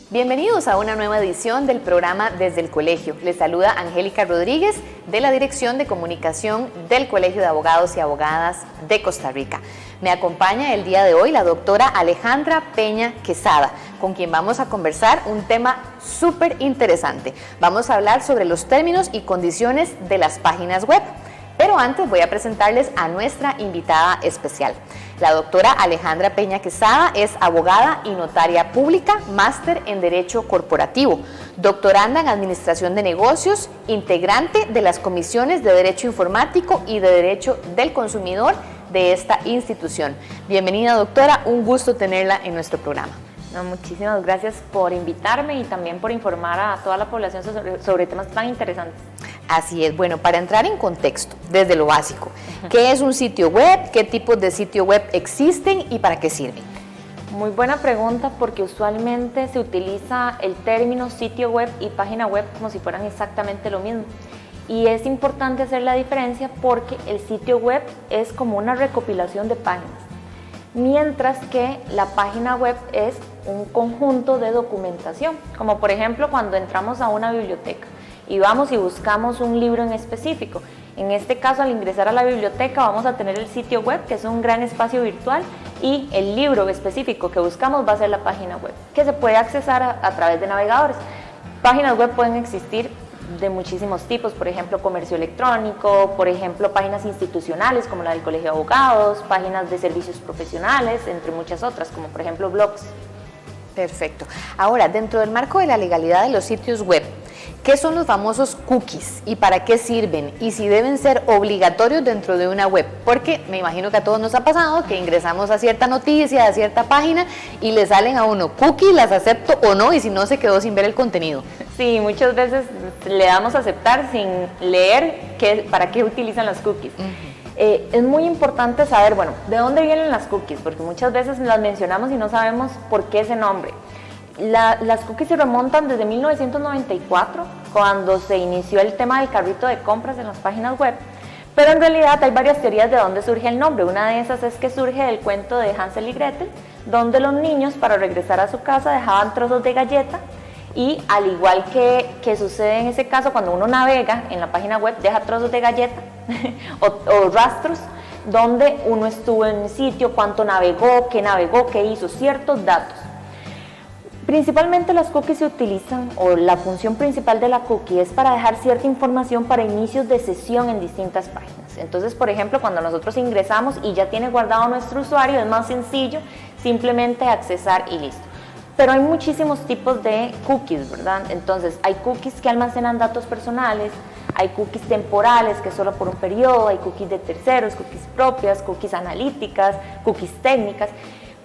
Bienvenidos a una nueva edición del programa Desde el Colegio. Les saluda Angélica Rodríguez de la Dirección de Comunicación del Colegio de Abogados y Abogadas de Costa Rica. Me acompaña el día de hoy la doctora Alejandra Peña Quesada, con quien vamos a conversar un tema súper interesante. Vamos a hablar sobre los términos y condiciones de las páginas web. Pero antes voy a presentarles a nuestra invitada especial. La doctora Alejandra Peña Quesada es abogada y notaria pública, máster en Derecho Corporativo, doctoranda en Administración de Negocios, integrante de las comisiones de Derecho Informático y de Derecho del Consumidor de esta institución. Bienvenida, doctora, un gusto tenerla en nuestro programa. No, muchísimas gracias por invitarme y también por informar a toda la población sobre temas tan interesantes. Así es. Bueno, para entrar en contexto, desde lo básico, ¿qué es un sitio web? ¿Qué tipos de sitio web existen y para qué sirven? Muy buena pregunta, porque usualmente se utiliza el término sitio web y página web como si fueran exactamente lo mismo. Y es importante hacer la diferencia porque el sitio web es como una recopilación de páginas, mientras que la página web es un conjunto de documentación, como por ejemplo cuando entramos a una biblioteca y vamos y buscamos un libro en específico. En este caso, al ingresar a la biblioteca vamos a tener el sitio web, que es un gran espacio virtual, y el libro específico que buscamos va a ser la página web, que se puede accesar a través de navegadores. Páginas web pueden existir de muchísimos tipos, por ejemplo comercio electrónico, por ejemplo páginas institucionales como la del Colegio de Abogados, páginas de servicios profesionales, entre muchas otras, como por ejemplo blogs. Perfecto. Ahora, dentro del marco de la legalidad de los sitios web, ¿qué son los famosos cookies y para qué sirven? Y si deben ser obligatorios dentro de una web, porque me imagino que a todos nos ha pasado que ingresamos a cierta noticia, a cierta página y le salen a uno cookies, las acepto o no, y si no se quedó sin ver el contenido. Sí, muchas veces le damos a aceptar sin leer para qué utilizan las cookies. Es muy importante saber, bueno, de dónde vienen las cookies, porque muchas veces las mencionamos y no sabemos por qué ese nombre. Las cookies se remontan desde 1994, cuando se inició el tema del carrito de compras en las páginas web, pero en realidad hay varias teorías de dónde surge el nombre. Una de esas es que surge del cuento de Hansel y Gretel, donde los niños, para regresar a su casa, dejaban trozos de galleta, y al igual que sucede en ese caso, cuando uno navega en la página web, deja trozos de galleta o rastros, donde uno estuvo en el sitio, cuánto navegó, qué hizo, ciertos datos. Principalmente las cookies se utilizan, o la función principal de la cookie es para dejar cierta información para inicios de sesión en distintas páginas. Entonces, por ejemplo, cuando nosotros ingresamos y ya tiene guardado nuestro usuario, es más sencillo simplemente accesar y listo. Pero hay muchísimos tipos de cookies, ¿verdad? Entonces, hay cookies que almacenan datos personales, hay cookies temporales, que es solo por un periodo, hay cookies de terceros, cookies propias, cookies analíticas, cookies técnicas.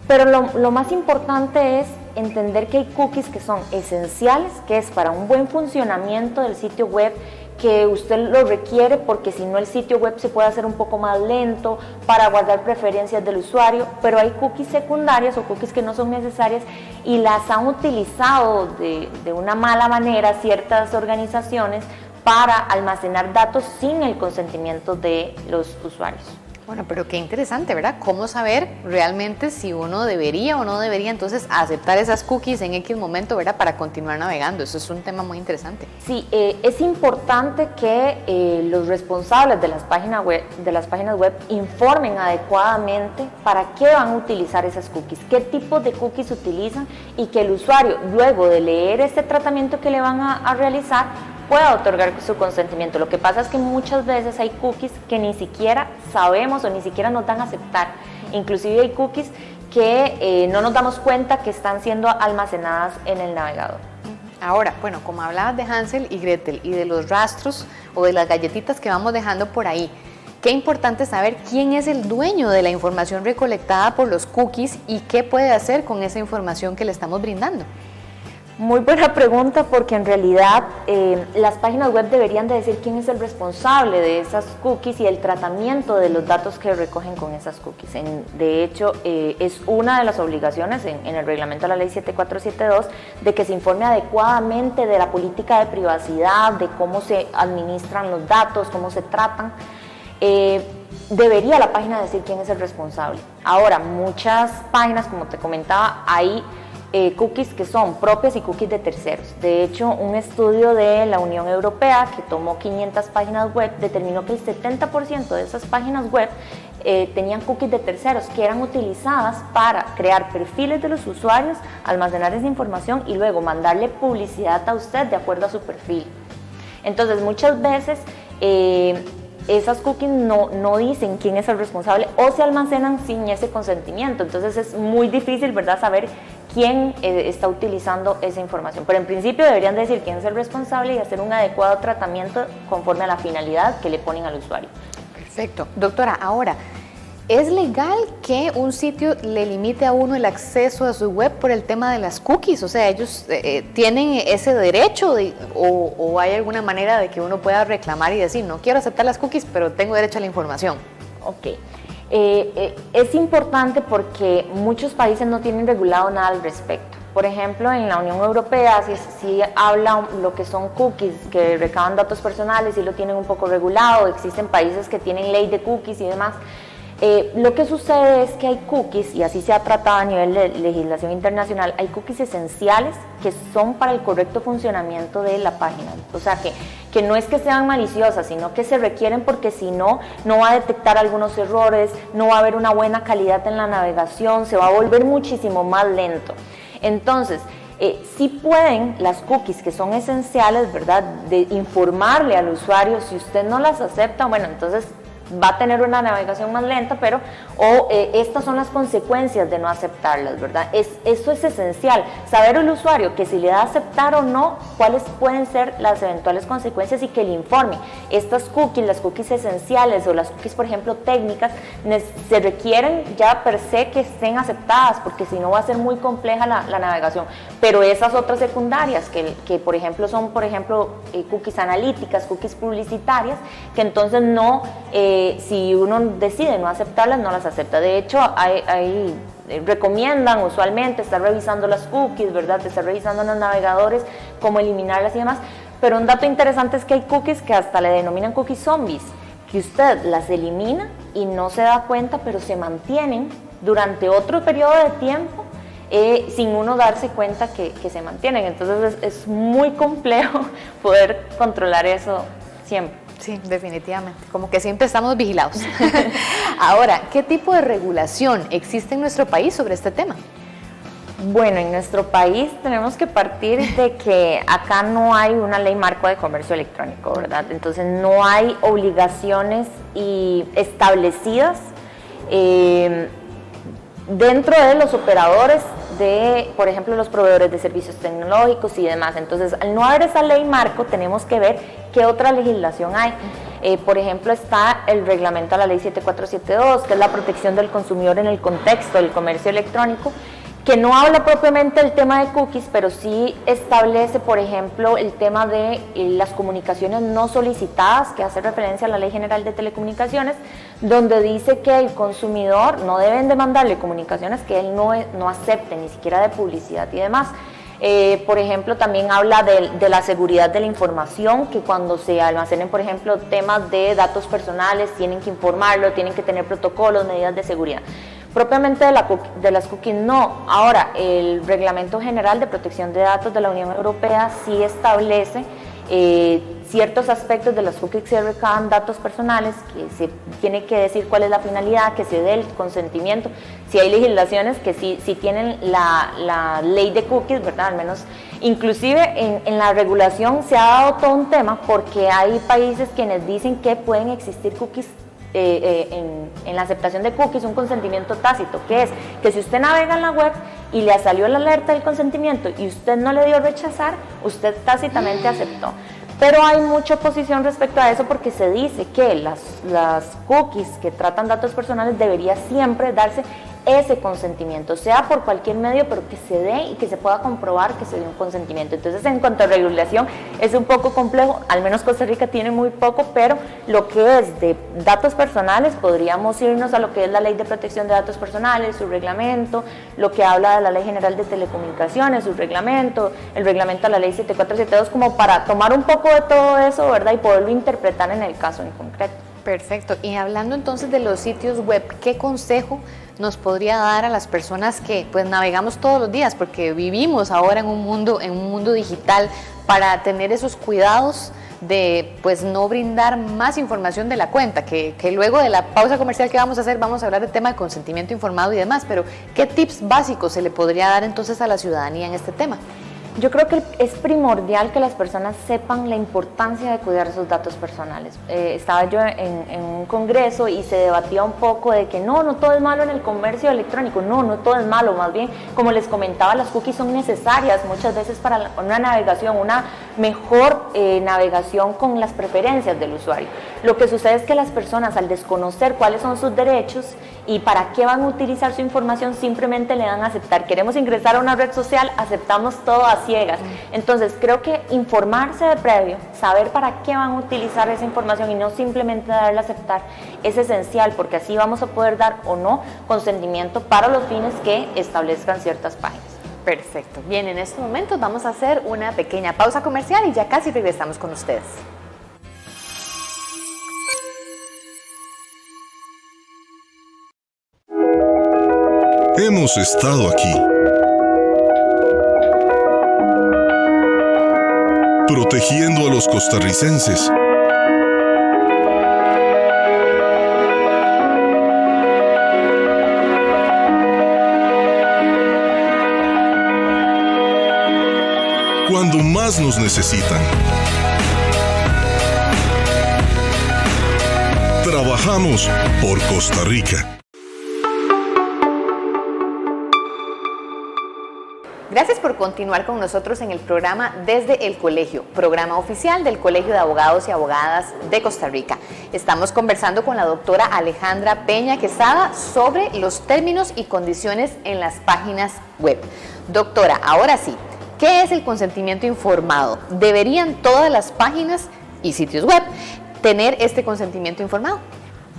Pero lo más importante es entender que hay cookies que son esenciales, que es para un buen funcionamiento del sitio web, que usted lo requiere porque si no el sitio web se puede hacer un poco más lento para guardar preferencias del usuario, pero hay cookies secundarias o cookies que no son necesarias y las han utilizado de una mala manera ciertas organizaciones para almacenar datos sin el consentimiento de los usuarios. Bueno, pero qué interesante, ¿verdad? ¿Cómo saber realmente si uno debería o no debería entonces aceptar esas cookies en X momento, ¿verdad? Para continuar navegando. Eso es un tema muy interesante. Sí, es importante que los responsables de las páginas web informen adecuadamente para qué van a utilizar esas cookies, qué tipo de cookies utilizan y que el usuario, luego de leer este tratamiento que le van a realizar, pueda otorgar su consentimiento. Lo que pasa es que muchas veces hay cookies que ni siquiera sabemos o ni siquiera nos dan a aceptar. Inclusive hay cookies que no nos damos cuenta que están siendo almacenadas en el navegador. Ahora, bueno, como hablabas de Hansel y Gretel y de los rastros o de las galletitas que vamos dejando por ahí, qué importante saber quién es el dueño de la información recolectada por los cookies y qué puede hacer con esa información que le estamos brindando. Muy buena pregunta, porque en realidad las páginas web deberían de decir quién es el responsable de esas cookies y el tratamiento de los datos que recogen con esas cookies. De hecho, es una de las obligaciones en el reglamento de la ley 7472 de que se informe adecuadamente de la política de privacidad, de cómo se administran los datos, cómo se tratan. Debería la página decir quién es el responsable. Ahora, muchas páginas, como te comentaba, hay cookies que son propias y cookies de terceros. De hecho, un estudio de la Unión Europea que tomó 500 páginas web determinó que el 70% de esas páginas web tenían cookies de terceros que eran utilizadas para crear perfiles de los usuarios, almacenar esa información y luego mandarle publicidad a usted de acuerdo a su perfil. Entonces, muchas veces esas cookies no dicen quién es el responsable o se almacenan sin ese consentimiento. Entonces es muy difícil, ¿verdad?, saber quién está utilizando esa información. Pero en principio deberían decir quién es el responsable y hacer un adecuado tratamiento conforme a la finalidad que le ponen al usuario. Perfecto. Doctora, ahora, ¿es legal que un sitio le limite a uno el acceso a su web por el tema de las cookies? O sea, ¿ellos tienen ese derecho o hay alguna manera de que uno pueda reclamar y decir, no quiero aceptar las cookies, pero tengo derecho a la información? Ok. Es importante porque muchos países no tienen regulado nada al respecto. Por ejemplo, en la Unión Europea sí habla lo que son cookies, que recaban datos personales, y lo tienen un poco regulado. Existen países que tienen ley de cookies y demás. Lo que sucede es que hay cookies, y así se ha tratado a nivel de legislación internacional, hay cookies esenciales que son para el correcto funcionamiento de la página. O sea, que no es que sean maliciosas, sino que se requieren porque si no, no va a detectar algunos errores, no va a haber una buena calidad en la navegación, se va a volver muchísimo más lento. Entonces, sí pueden las cookies que son esenciales, ¿verdad?, de informarle al usuario. Si usted no las acepta, bueno, entonces va a tener una navegación más lenta, pero estas son las consecuencias de no aceptarlas, ¿verdad? Eso es esencial, saber el usuario que si le da a aceptar o no, cuáles pueden ser las eventuales consecuencias y que le informe. Estas cookies, las cookies esenciales o las cookies, por ejemplo, técnicas, se requieren ya per se que estén aceptadas, porque si no va a ser muy compleja la navegación. Pero esas otras secundarias, que por ejemplo son, cookies analíticas, cookies publicitarias, que entonces no... si uno decide no aceptarlas, no las acepta. De hecho, recomiendan usualmente estar revisando las cookies, ¿verdad?, estar revisando en los navegadores, cómo eliminarlas y demás. Pero un dato interesante es que hay cookies que hasta le denominan cookies zombies, que usted las elimina y no se da cuenta, pero se mantienen durante otro periodo de tiempo sin uno darse cuenta que se mantienen. Entonces es muy complejo poder controlar eso siempre. Sí, definitivamente, como que siempre estamos vigilados. Ahora, ¿qué tipo de regulación existe en nuestro país sobre este tema? Bueno, en nuestro país tenemos que partir de que acá no hay una ley marco de comercio electrónico, ¿verdad? Entonces no hay obligaciones establecidas dentro de los operadores de, por ejemplo, los proveedores de servicios tecnológicos y demás. Entonces, al no haber esa ley marco, tenemos que ver qué otra legislación hay. Por ejemplo, está el reglamento a la ley 7472, que es la protección del consumidor en el contexto del comercio electrónico, que no habla propiamente del tema de cookies, pero sí establece, por ejemplo, el tema de las comunicaciones no solicitadas, que hace referencia a la Ley General de Telecomunicaciones, donde dice que el consumidor no deben de mandarle comunicaciones que él no acepte, ni siquiera de publicidad y demás. Por ejemplo, también habla de la seguridad de la información, que cuando se almacenen, por ejemplo, temas de datos personales, tienen que informarlo, tienen que tener protocolos, medidas de seguridad. Propiamente de las cookies no. Ahora, el Reglamento General de Protección de Datos de la Unión Europea sí establece ciertos aspectos de las cookies que recaban datos personales, que se tiene que decir cuál es la finalidad, que se dé el consentimiento. Si hay legislaciones que sí tienen la ley de cookies, ¿verdad? Al menos, inclusive en la regulación se ha dado todo un tema, porque hay países quienes dicen que pueden existir cookies en la aceptación de cookies, un consentimiento tácito, que es que si usted navega en la web y le salió la alerta del consentimiento y usted no le dio rechazar, usted tácitamente aceptó. Pero hay mucha oposición respecto a eso, porque se dice que las cookies que tratan datos personales debería siempre darse ese consentimiento, sea por cualquier medio, pero que se dé y que se pueda comprobar que se dio un consentimiento. Entonces, en cuanto a regulación, es un poco complejo, al menos Costa Rica tiene muy poco, pero lo que es de datos personales, podríamos irnos a lo que es la Ley de Protección de Datos Personales, su reglamento, lo que habla de la Ley General de Telecomunicaciones, su reglamento, el reglamento de la Ley 7472, como para tomar un poco de todo eso, ¿verdad? Y poderlo interpretar en el caso en concreto. Perfecto. Y hablando entonces de los sitios web, ¿qué consejo nos podría dar a las personas que pues navegamos todos los días? Porque vivimos ahora en un mundo digital, para tener esos cuidados de pues no brindar más información de la cuenta, que luego de la pausa comercial que vamos a hacer vamos a hablar del tema de consentimiento informado y demás, pero ¿qué tips básicos se le podría dar entonces a la ciudadanía en este tema? Yo creo que es primordial que las personas sepan la importancia de cuidar sus datos personales. Estaba yo en un congreso y se debatía un poco de que no todo es malo en el comercio electrónico, no todo es malo, más bien, como les comentaba, las cookies son necesarias muchas veces para una navegación, una mejor navegación con las preferencias del usuario. Lo que sucede es que las personas, al desconocer cuáles son sus derechos y para qué van a utilizar su información, simplemente le dan a aceptar. Queremos ingresar a una red social, aceptamos todo a ciegas. Entonces, creo que informarse de previo, saber para qué van a utilizar esa información y no simplemente darle a aceptar, es esencial, porque así vamos a poder dar o no consentimiento para los fines que establezcan ciertas páginas. Perfecto. Bien, en estos momentos vamos a hacer una pequeña pausa comercial y ya casi regresamos con ustedes. Hemos estado aquí, protegiendo a los costarricenses, cuando más nos necesitan. Trabajamos por Costa Rica. Gracias por continuar con nosotros en el programa Desde el Colegio, programa oficial del Colegio de Abogados y Abogadas de Costa Rica. Estamos conversando con la doctora Alejandra Peña Quesada sobre los términos y condiciones en las páginas web. Doctora, ahora sí, ¿qué es el consentimiento informado? ¿Deberían todas las páginas y sitios web tener este consentimiento informado?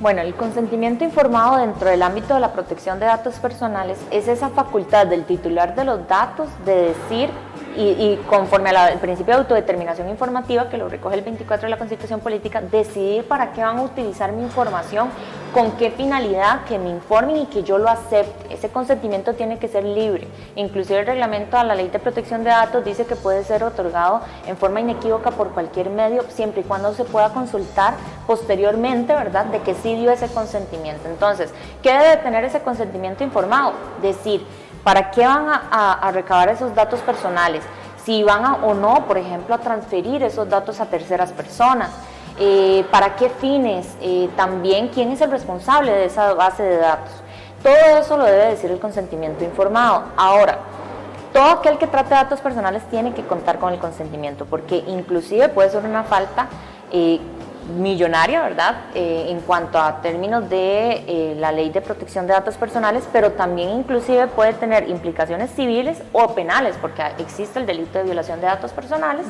Bueno, el consentimiento informado dentro del ámbito de la protección de datos personales es esa facultad del titular de los datos de decir, y conforme al principio de autodeterminación informativa que lo recoge el 24 de la Constitución Política, decidir para qué van a utilizar mi información, con qué finalidad, que me informen y que yo lo acepte. Ese consentimiento tiene que ser libre. Inclusive el reglamento a la Ley de Protección de Datos dice que puede ser otorgado en forma inequívoca por cualquier medio, siempre y cuando se pueda consultar posteriormente, ¿verdad?, de que sí dio ese consentimiento. Entonces, ¿qué debe tener ese consentimiento informado? Decir, ¿para qué van a recabar esos datos personales? Si van o no, por ejemplo, a transferir esos datos a terceras personas. ¿Para qué fines? También, ¿quién es el responsable de esa base de datos? Todo eso lo debe decir el consentimiento informado. Ahora, todo aquel que trate datos personales tiene que contar con el consentimiento, porque inclusive puede ser una falta millonaria, ¿verdad?, en cuanto a términos de la Ley de Protección de Datos Personales, pero también inclusive puede tener implicaciones civiles o penales, porque existe el delito de violación de datos personales,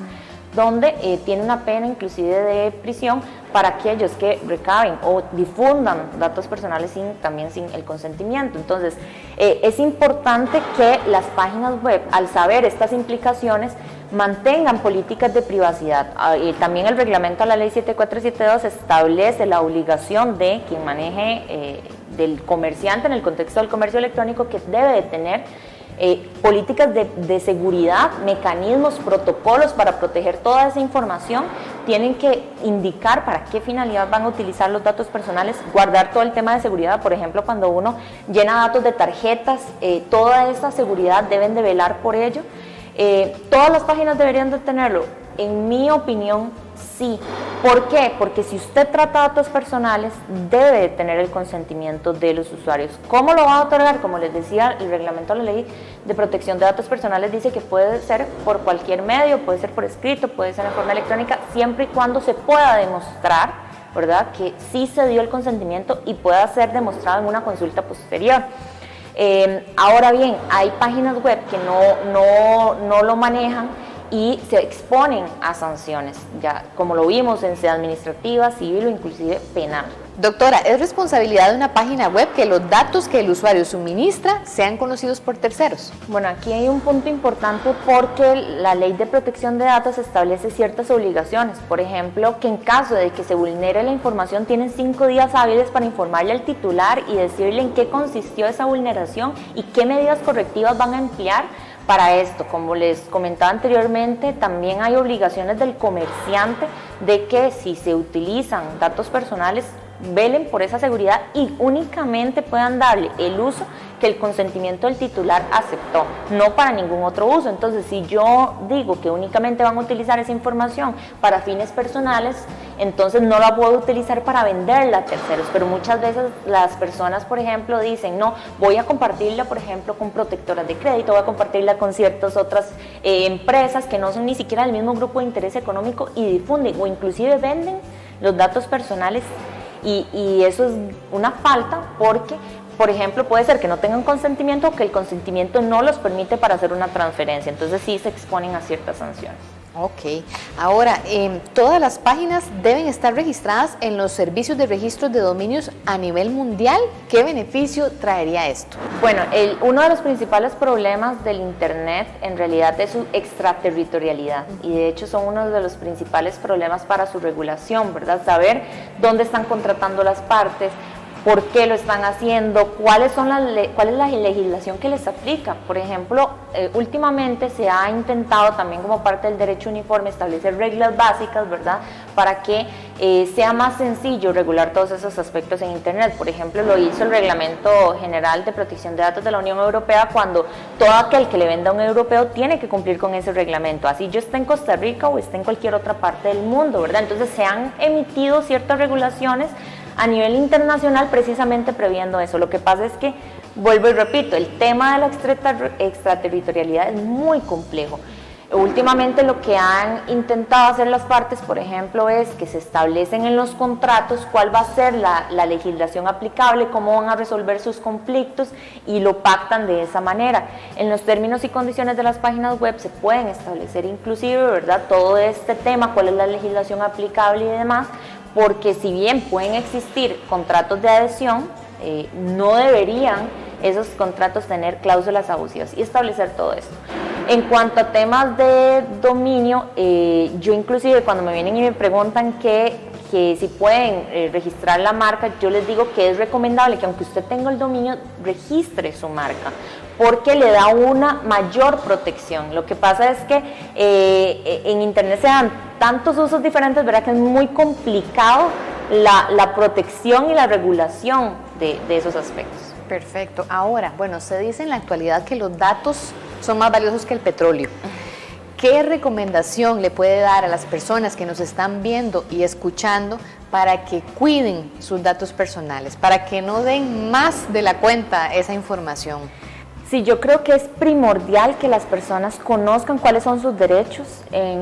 donde tiene una pena inclusive de prisión para aquellos que recaben o difundan datos personales también sin el consentimiento. Entonces, es importante que las páginas web, al saber estas implicaciones, mantengan políticas de privacidad. También el reglamento a la Ley 7472 establece la obligación de quien maneje, del comerciante en el contexto del comercio electrónico, que debe de tener políticas de seguridad, mecanismos, protocolos para proteger toda esa información. Tienen que indicar para qué finalidad van a utilizar los datos personales, guardar todo el tema de seguridad. Por ejemplo, cuando uno llena datos de tarjetas, toda esa seguridad deben de velar por ello. ¿Todas las páginas deberían de tenerlo? En mi opinión, sí. ¿Por qué? Porque si usted trata datos personales, debe de tener el consentimiento de los usuarios. ¿Cómo lo va a otorgar? Como les decía, el reglamento de la Ley de Protección de Datos Personales dice que puede ser por cualquier medio, puede ser por escrito, puede ser en forma electrónica, siempre y cuando se pueda demostrar, ¿verdad?, que sí se dio el consentimiento y pueda ser demostrado en una consulta posterior. Ahora bien, hay páginas web que no lo manejan y se exponen a sanciones, ya como lo vimos en sede administrativa, civil o inclusive penal. Doctora, ¿es responsabilidad de una página web que los datos que el usuario suministra sean conocidos por terceros? Bueno, aquí hay un punto importante porque la Ley de Protección de Datos establece ciertas obligaciones. Por ejemplo, que en caso de que se vulnere la información, tienen 5 días hábiles para informarle al titular y decirle en qué consistió esa vulneración y qué medidas correctivas van a emplear para esto. Como les comentaba anteriormente, también hay obligaciones del comerciante de que si se utilizan datos personales, velen por esa seguridad y únicamente puedan darle el uso que el consentimiento del titular aceptó, no para ningún otro uso. Entonces, si yo digo que únicamente van a utilizar esa información para fines personales, entonces no la puedo utilizar para venderla a terceros. Pero muchas veces las personas, por ejemplo, dicen, no, voy a compartirla, por ejemplo, con protectoras de crédito, voy a compartirla con ciertas otras empresas que no son ni siquiera del mismo grupo de interés económico y difunden o inclusive venden los datos personales. Y eso es una falta porque, por ejemplo, puede ser que no tengan consentimiento o que el consentimiento no los permite para hacer una transferencia. Entonces sí se exponen a ciertas sanciones. Ok. Ahora, ¿todas las páginas deben estar registradas en los servicios de registro de dominios a nivel mundial? ¿Qué beneficio traería esto? Bueno, uno de los principales problemas del Internet en realidad es su extraterritorialidad y de hecho son uno de los principales problemas para su regulación, ¿verdad? Saber dónde están contratando las partes, por qué lo están haciendo, cuál es la legislación que les aplica. Por ejemplo, últimamente se ha intentado también como parte del derecho uniforme establecer reglas básicas, ¿verdad?, para que sea más sencillo regular todos esos aspectos en Internet. Por ejemplo, lo hizo el Reglamento General de Protección de Datos de la Unión Europea, cuando todo aquel que le venda a un europeo tiene que cumplir con ese reglamento, así yo esté en Costa Rica o esté en cualquier otra parte del mundo, ¿verdad? Entonces se han emitido ciertas regulaciones a nivel internacional precisamente previendo eso. Lo que pasa es que, vuelvo y repito, el tema de la extraterritorialidad es muy complejo. Últimamente lo que han intentado hacer las partes, por ejemplo, es que se establecen en los contratos cuál va a ser la legislación aplicable, cómo van a resolver sus conflictos y lo pactan de esa manera. En los términos y condiciones de las páginas web se pueden establecer inclusive, ¿verdad?, todo este tema, cuál es la legislación aplicable y demás, porque si bien pueden existir contratos de adhesión, no deberían esos contratos tener cláusulas abusivas y establecer todo esto. En cuanto a temas de dominio, yo inclusive cuando me vienen y me preguntan que si pueden registrar la marca, yo les digo que es recomendable que aunque usted tenga el dominio, registre su marca, porque le da una mayor protección. Lo que pasa es que en Internet se dan tantos usos diferentes, ¿verdad?, que es muy complicado la protección y la regulación de esos aspectos. Perfecto. Ahora, bueno, se dice en la actualidad que los datos son más valiosos que el petróleo. ¿Qué recomendación le puede dar a las personas que nos están viendo y escuchando para que cuiden sus datos personales, para que no den más de la cuenta esa información? Sí, yo creo que es primordial que las personas conozcan cuáles son sus derechos.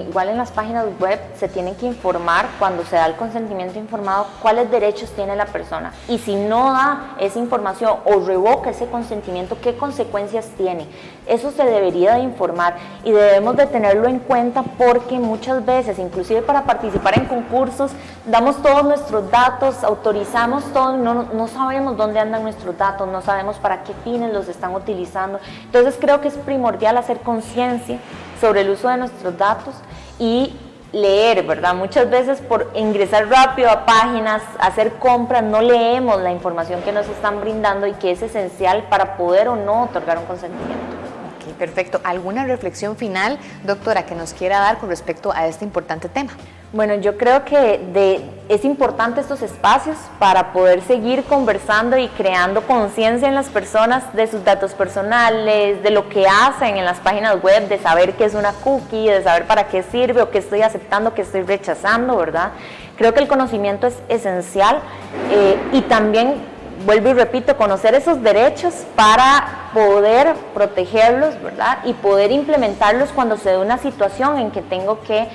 Igual en las páginas web se tienen que informar cuando se da el consentimiento informado cuáles derechos tiene la persona. Y si no da esa información o revoca ese consentimiento, ¿qué consecuencias tiene? Eso se debería de informar y debemos de tenerlo en cuenta porque muchas veces, inclusive para participar en concursos, damos todos nuestros datos, autorizamos todo, no sabemos dónde andan nuestros datos, no sabemos para qué fines los están utilizando. Entonces creo que es primordial hacer conciencia sobre el uso de nuestros datos y leer, ¿verdad? Muchas veces por ingresar rápido a páginas, hacer compras, no leemos la información que nos están brindando y que es esencial para poder o no otorgar un consentimiento. Ok, perfecto. ¿Alguna reflexión final, doctora, que nos quiera dar con respecto a este importante tema? Bueno, yo creo que es importante estos espacios para poder seguir conversando y creando conciencia en las personas de sus datos personales, de lo que hacen en las páginas web, de saber qué es una cookie, de saber para qué sirve o qué estoy aceptando, qué estoy rechazando, ¿verdad? Creo que el conocimiento es esencial y también, vuelvo y repito, conocer esos derechos para poder protegerlos, ¿verdad? Y poder implementarlos cuando se dé una situación en que tengo que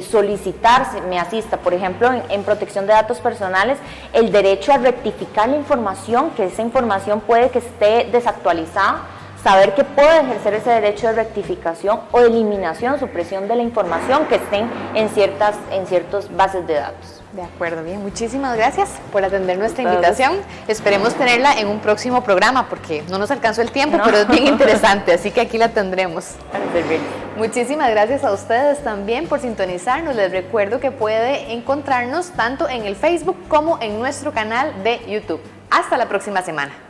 solicitar me asista, por ejemplo, en protección de datos personales, el derecho a rectificar la información, que esa información puede que esté desactualizada, saber que puedo ejercer ese derecho de rectificación o eliminación, supresión de la información que estén en ciertas bases de datos. De acuerdo, bien, muchísimas gracias por atender nuestra invitación. Esperemos tenerla en un próximo programa porque no nos alcanzó el tiempo, pero es bien interesante, así que aquí la tendremos. Muchísimas gracias a ustedes también por sintonizarnos. Les recuerdo que puede encontrarnos tanto en el Facebook como en nuestro canal de YouTube. Hasta la próxima semana.